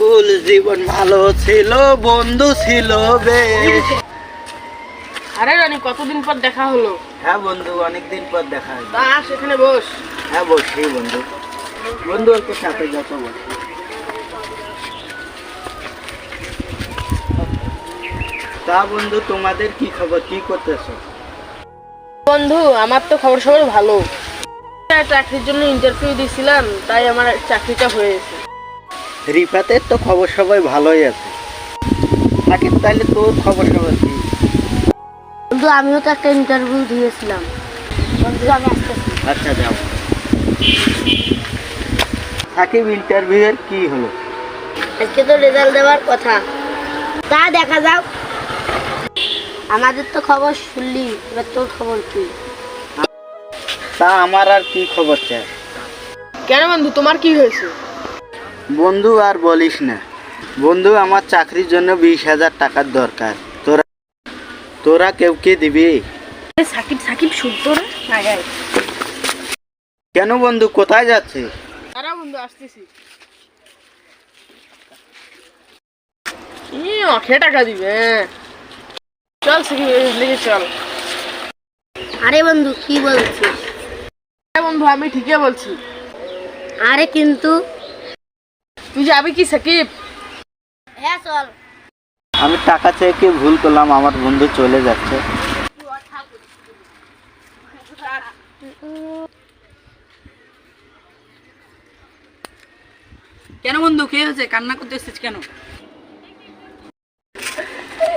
School জীবন ভালো ছিল, বন্ধু ছিল বেশ। আরে রানী, কতদিন পর দেখা হলো। হ্যাঁ বন্ধু, অনেকদিন পর দেখা হলো। বাস এখানে বস। হ্যাঁ বসি বন্ধু। বন্ধু অল্প সাথে যত বসি। তা বন্ধু, তোমাদের কি খবর, কি করতেছো? বন্ধু, আমার তো খবর সবার ভালো। চাকরির জন্য ইন্টারভিউ দিয়েছিলাম, তাই আমার চাকরিটা হয়েছে। রিফাতের তো খবর সবাই ভালোই আছে। সাকিব, তাহলে তোর খবর সবার কি? বন্ধু, আমিও তো একটা ইন্টারভিউ দিয়েছিলাম। বন্ধু, আমি আসতেছি। আচ্ছা যাও। সাকিব, ইন্টারভিউ এর কি হলো? আজকে তো রেজাল্ট দেওয়ার কথা, তা দেখা যাক। আমাদের তো খবর শুনলি, এবার তোর খবর কি? তা আমার আর কি খবর চাই? কেন বন্ধু, তোমার কি হয়েছে? বন্ধু আর বলিস না বন্ধু, আমার চাকরির জন্য 20,000 টাকার দরকার। তোরা তোরা কেউ কে দিবি? সাকিব সাকিব শুনতো না। কেন বন্ধু, কোথায় যাচ্ছে? আরে বন্ধু, আসতেছি। অখে টাকা দিবে। চল সাকিব, লেগে চল। আরে বন্ধু, কি বলছিস? হ্যাঁ বন্ধু, আমি ঠিকই বলছি। আরে কিন্তু তুই যাবি কি সাকিব? হ্যাঁ চল। আমি টাকা চেয়ে কি ভুল করলাম? আমার বন্ধু চলে যাচ্ছে। কেন বন্ধু, কি হয়েছে? কান্না করতে এসেছিস কেন?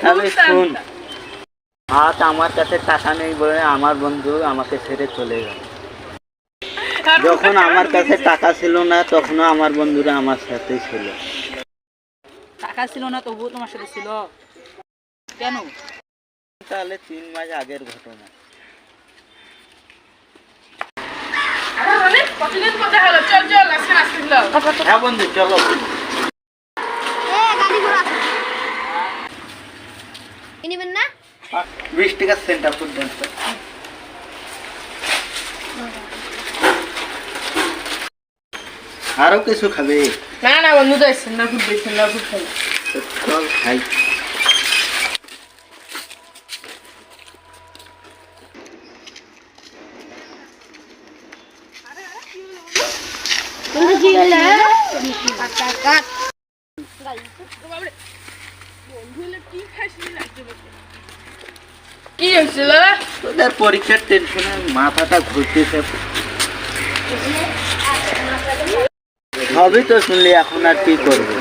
তাহলে শুন, আজ আমার কাছে টাকা নেই বলে আমার বন্ধু আমাকে ছেড়ে চলে গেল। যখন আমার কাছে টাকা ছিল না, তখনও আমার বন্ধুরা আমার সাথেই ছিল। টাকা ছিল না তবুও তোমার সাথে ছিল কেন? তাহলে 3 মাস আগের ঘটনা। হ্যাঁ বন্ধু, চলো। গাড়ি ঘোড়া নিবেন না? 20 টাকা সেন্টার ফুড দেন। আরো কিছু খাবে? না না বন্ধু, তো এসছেন না, খুব দেখছেন না, খুব খাই। চল খাই। বন্ধু, কি হলো? কি হয়েছিল? তোদের পরীক্ষার টেনশনে মাথাটা ঘুরতেছে। সবই তো শুনলি, এখন আর কি করবো?